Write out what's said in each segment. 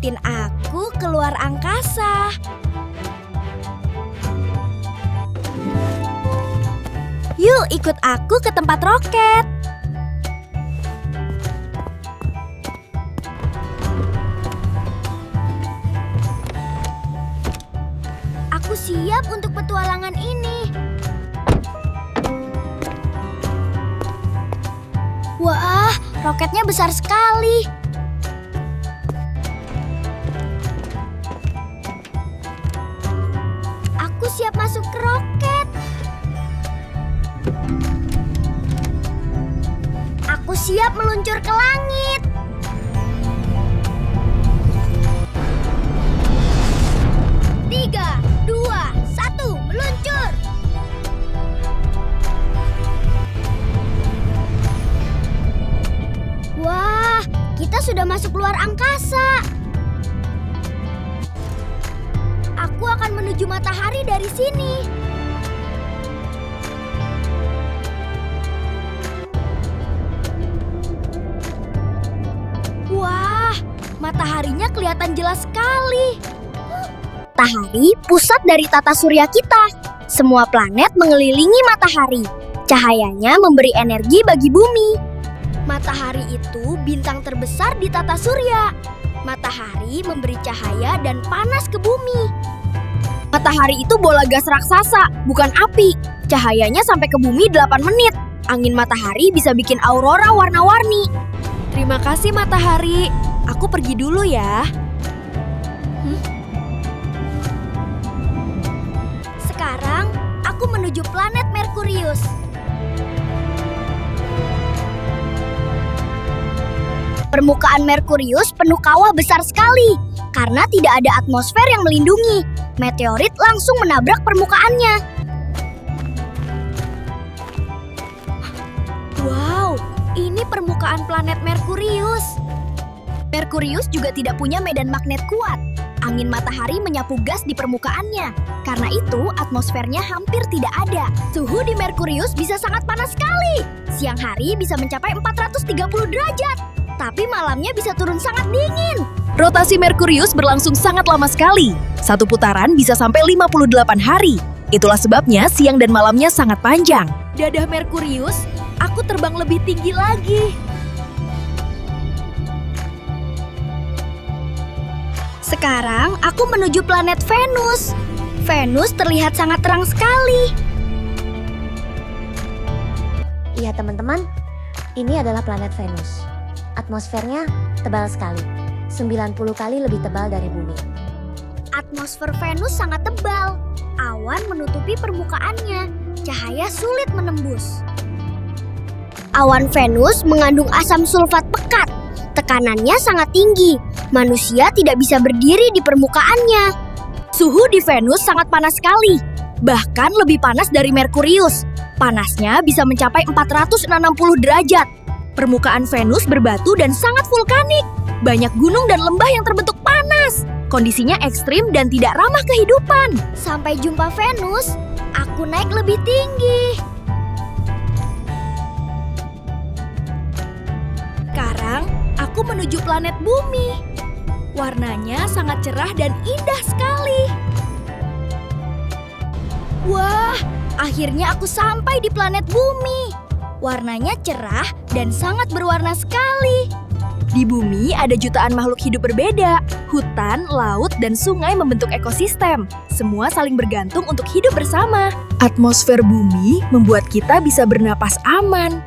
ikutin aku keluar angkasa. Yuk ikut aku ke tempat roket. Aku siap untuk petualangan ini. Wah, roketnya besar sekali. Aku siap masuk ke roket. Aku siap meluncur ke langit. Tiga, dua, satu, meluncur. Wah, kita sudah masuk luar angkasa. Aku akan menuju matahari dari sini. Wah, mataharinya kelihatan jelas sekali. Matahari pusat dari tata surya kita. Semua planet mengelilingi matahari. Cahayanya memberi energi bagi bumi. Matahari itu bintang terbesar di tata surya. Matahari memberi cahaya dan panas ke bumi. Matahari itu bola gas raksasa, bukan api. Cahayanya sampai ke bumi 8 menit. Angin matahari bisa bikin aurora warna-warni. Terima kasih matahari. Aku pergi dulu ya. Sekarang aku menuju planet Merkurius. Permukaan Merkurius penuh kawah besar sekali karena tidak ada atmosfer yang melindungi. Meteorit langsung menabrak permukaannya. Wow, ini permukaan planet Merkurius. Merkurius juga tidak punya medan magnet kuat. Angin matahari menyapu gas di permukaannya. Karena itu, atmosfernya hampir tidak ada. Suhu di Merkurius bisa sangat panas sekali. Siang hari bisa mencapai 430 derajat. Tapi malamnya bisa turun sangat dingin. Rotasi Merkurius berlangsung sangat lama sekali. Satu putaran bisa sampai 58 hari. Itulah sebabnya siang dan malamnya sangat panjang. Dadah Merkurius, aku terbang lebih tinggi lagi. Sekarang aku menuju planet Venus. Venus terlihat sangat terang sekali. Iya teman-teman, ini adalah planet Venus. Atmosfernya tebal sekali, 90 kali lebih tebal dari bumi. Atmosfer Venus sangat tebal. Awan menutupi permukaannya. Cahaya sulit menembus. Awan Venus mengandung asam sulfat pekat. Tekanannya sangat tinggi. Manusia tidak bisa berdiri di permukaannya. Suhu di Venus sangat panas sekali. Bahkan lebih panas dari Merkurius. Panasnya bisa mencapai 460 derajat. Permukaan Venus berbatu dan sangat vulkanik. Banyak gunung dan lembah yang terbentuk panas. Kondisinya ekstrim dan tidak ramah kehidupan. Sampai jumpa Venus, aku naik lebih tinggi. Sekarang, aku menuju planet Bumi. Warnanya sangat cerah dan indah sekali. Wah, akhirnya aku sampai di planet Bumi. Warnanya cerah dan sangat berwarna sekali. Di bumi ada jutaan makhluk hidup berbeda. Hutan, laut, dan sungai membentuk ekosistem. Semua saling bergantung untuk hidup bersama. Atmosfer bumi membuat kita bisa bernapas aman.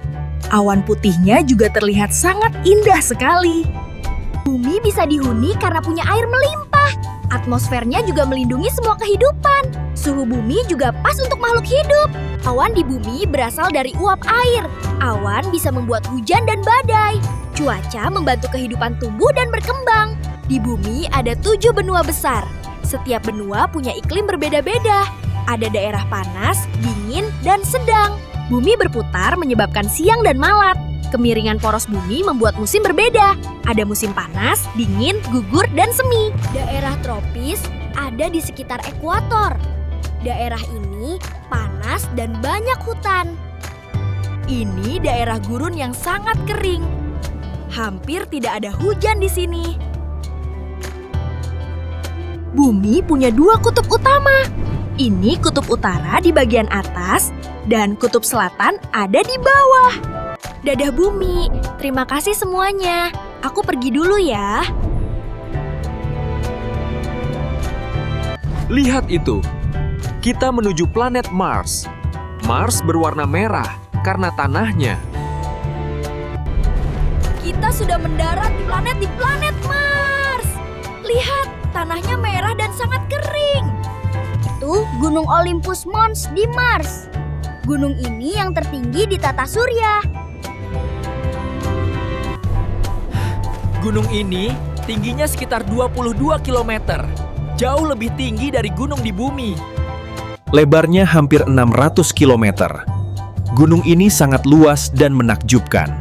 Awan putihnya juga terlihat sangat indah sekali. Bumi bisa dihuni karena punya air melimpah. Atmosfernya juga melindungi semua kehidupan. Suhu bumi juga pas untuk makhluk hidup. Awan di bumi berasal dari uap air. Awan bisa membuat hujan dan badai. Cuaca membantu kehidupan tumbuh dan berkembang. Di bumi ada 7 benua besar. Setiap benua punya iklim berbeda-beda. Ada daerah panas, dingin, dan sedang. Bumi berputar menyebabkan siang dan malam. Kemiringan poros bumi membuat musim berbeda. Ada musim panas, dingin, gugur, dan semi. Daerah tropis ada di sekitar ekuator. Daerah ini panas dan banyak hutan. Ini daerah gurun yang sangat kering. Hampir tidak ada hujan di sini. Bumi punya dua kutub utama. Ini kutub utara di bagian atas dan kutub selatan ada di bawah. Dadah Bumi, terima kasih semuanya. Aku pergi dulu ya. Lihat itu. Kita menuju planet Mars. Mars berwarna merah karena tanahnya. Kita sudah mendarat di planet Mars. Lihat, tanahnya merah dan sangat kering. Itu Gunung Olympus Mons di Mars. Gunung ini yang tertinggi di tata surya. Gunung ini tingginya sekitar 22 km. Jauh lebih tinggi dari gunung di bumi. Lebarnya hampir 600 km. Gunung ini sangat luas dan menakjubkan.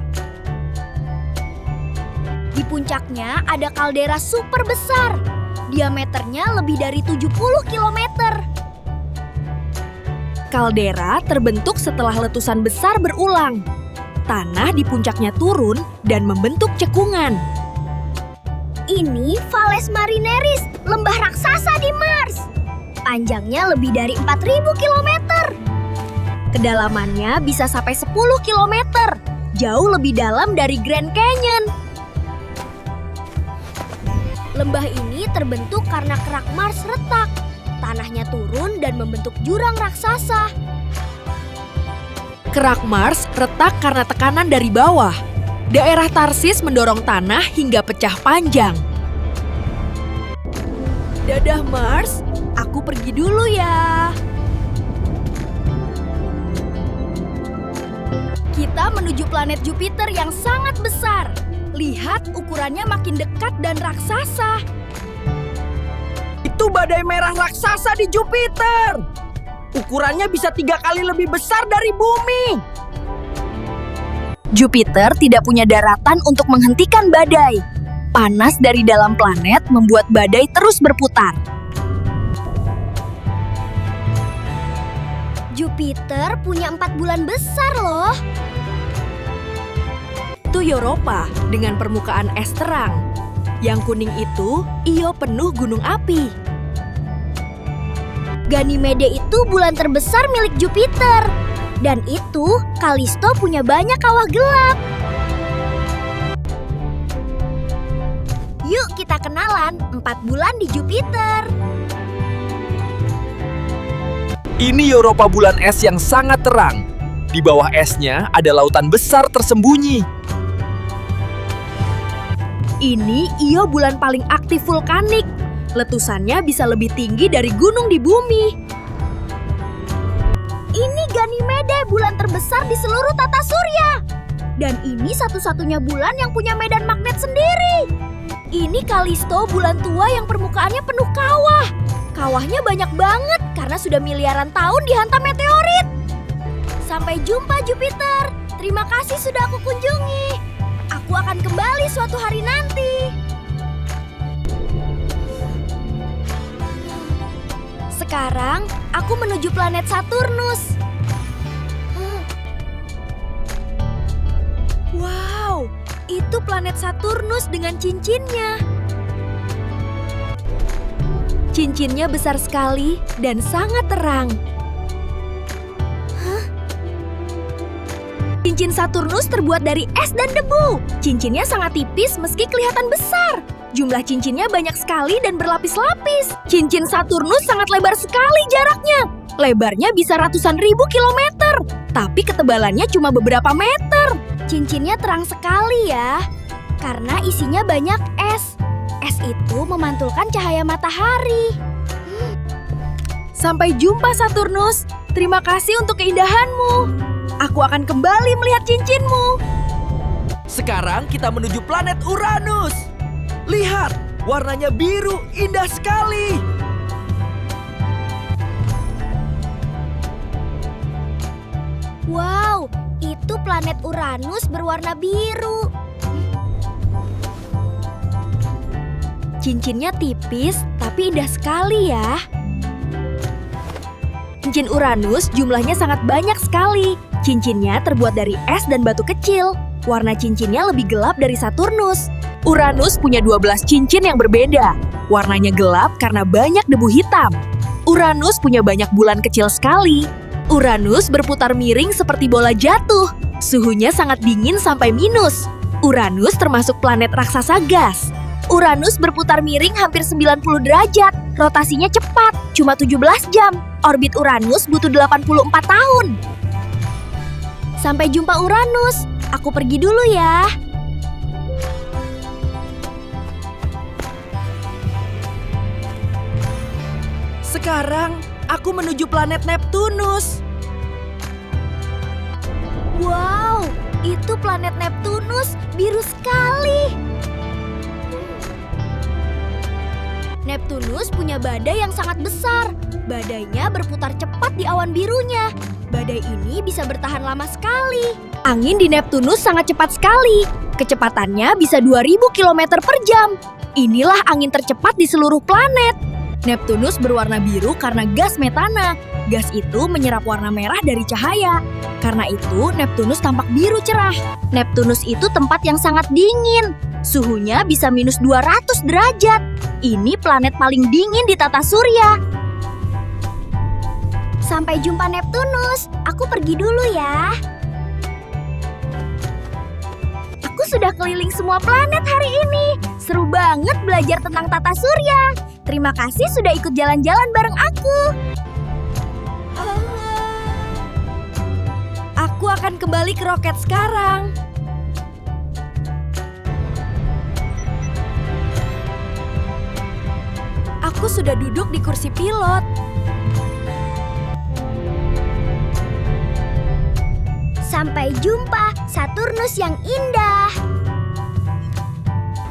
Di puncaknya ada kaldera super besar. Diameternya lebih dari 70 km. Kaldera terbentuk setelah letusan besar berulang. Tanah di puncaknya turun dan membentuk cekungan. Ini Valles Marineris, lembah raksasa di Mars. Panjangnya lebih dari 4.000 km. Kedalamannya bisa sampai 10 km. Jauh lebih dalam dari Grand Canyon. Lembah ini terbentuk karena kerak Mars retak. Tanahnya turun dan membentuk jurang raksasa. Kerak Mars retak karena tekanan dari bawah. Daerah Tarsis mendorong tanah hingga pecah panjang. Dadah Mars, aku pergi dulu ya. Kita menuju planet Jupiter yang sangat besar. Lihat, ukurannya makin dekat dan raksasa. Itu badai merah raksasa di Jupiter. Ukurannya bisa 3 kali lebih besar dari bumi. Jupiter tidak punya daratan untuk menghentikan badai. Panas dari dalam planet membuat badai terus berputar. Jupiter punya 4 bulan besar loh. Itu Europa dengan permukaan es terang. Yang kuning itu Io penuh gunung api. Ganymede itu bulan terbesar milik Jupiter. Dan itu Kalisto punya banyak kawah gelap. Yuk kita kenalan 4 bulan di Jupiter. Ini Europa bulan es yang sangat terang. Di bawah esnya ada lautan besar tersembunyi. Ini Io bulan paling aktif vulkanik. Letusannya bisa lebih tinggi dari gunung di bumi. Ini Ganymede, bulan terbesar di seluruh tata surya. Dan ini satu-satunya bulan yang punya medan magnet sendiri. Ini Kalisto, bulan tua yang permukaannya penuh kawah. Kawahnya banyak banget karena sudah miliaran tahun dihantam meteorit. Sampai jumpa Jupiter. Terima kasih sudah aku kunjungi. Aku akan kembali suatu hari nanti. Sekarang, aku menuju planet Saturnus. Wow, itu planet Saturnus dengan cincinnya. Cincinnya besar sekali dan sangat terang. Cincin Saturnus terbuat dari es dan debu. Cincinnya sangat tipis meski kelihatan besar. Jumlah cincinnya banyak sekali dan berlapis-lapis. Cincin Saturnus sangat lebar sekali jaraknya. Lebarnya bisa ratusan ribu kilometer. Tapi ketebalannya cuma beberapa meter. Cincinnya terang sekali ya. Karena isinya banyak es. Es itu memantulkan cahaya matahari. Sampai jumpa Saturnus. Terima kasih untuk keindahanmu. Aku akan kembali melihat cincinmu. Sekarang kita menuju planet Uranus. Lihat, warnanya biru, indah sekali. Wow, itu planet Uranus berwarna biru. Cincinnya tipis, tapi indah sekali ya. Cincin Uranus jumlahnya sangat banyak sekali. Cincinnya terbuat dari es dan batu kecil. Warna cincinnya lebih gelap dari Saturnus. Uranus punya 12 cincin yang berbeda. Warnanya gelap karena banyak debu hitam. Uranus punya banyak bulan kecil sekali. Uranus berputar miring seperti bola jatuh. Suhunya sangat dingin sampai minus. Uranus termasuk planet raksasa gas. Uranus berputar miring hampir 90 derajat. Rotasinya cepat, cuma 17 jam. Orbit Uranus butuh 84 tahun. Sampai jumpa Uranus. Aku pergi dulu ya. Sekarang aku menuju planet Neptunus. Wow, itu planet Neptunus biru sekali. Neptunus punya badai yang sangat besar. Badainya berputar cepat di awan birunya. Badai ini bisa bertahan lama sekali. Angin di Neptunus sangat cepat sekali. Kecepatannya bisa 2000 km per jam. Inilah angin tercepat di seluruh planet. Neptunus berwarna biru karena gas metana. Gas itu menyerap warna merah dari cahaya. Karena itu, Neptunus tampak biru cerah. Neptunus itu tempat yang sangat dingin. Suhunya bisa minus 200 derajat. Ini planet paling dingin di tata surya. Sampai jumpa Neptunus. Aku pergi dulu ya. Aku sudah keliling semua planet hari ini. Seru banget belajar tentang tata surya. Terima kasih sudah ikut jalan-jalan bareng aku. Aku akan kembali ke roket sekarang. Aku sudah duduk di kursi pilot. Sampai jumpa Saturnus yang indah.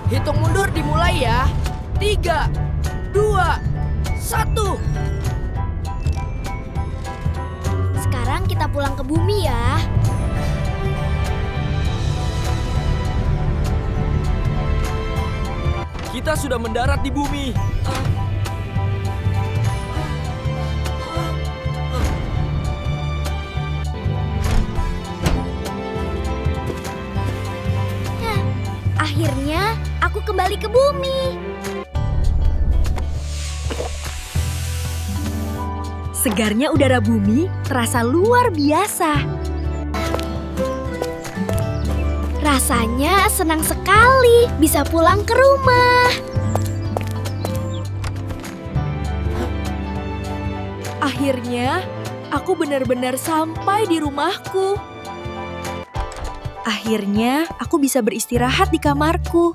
Hitung mundur dimulai ya. 3, 2, 1. Sekarang kita pulang ke bumi ya. Kita sudah mendarat di bumi. Akhirnya aku kembali ke bumi. Segarnya udara bumi terasa luar biasa. Rasanya senang sekali bisa pulang ke rumah. Akhirnya, aku benar-benar sampai di rumahku. Akhirnya, aku bisa beristirahat di kamarku.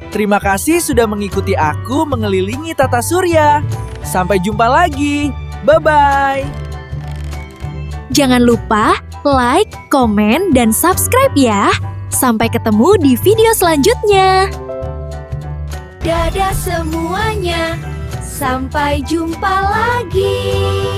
Terima kasih sudah mengikuti aku mengelilingi tata surya. Sampai jumpa lagi. Bye-bye. Jangan lupa like, komen, dan subscribe ya. Sampai ketemu di video selanjutnya. Dadah semuanya, sampai jumpa lagi.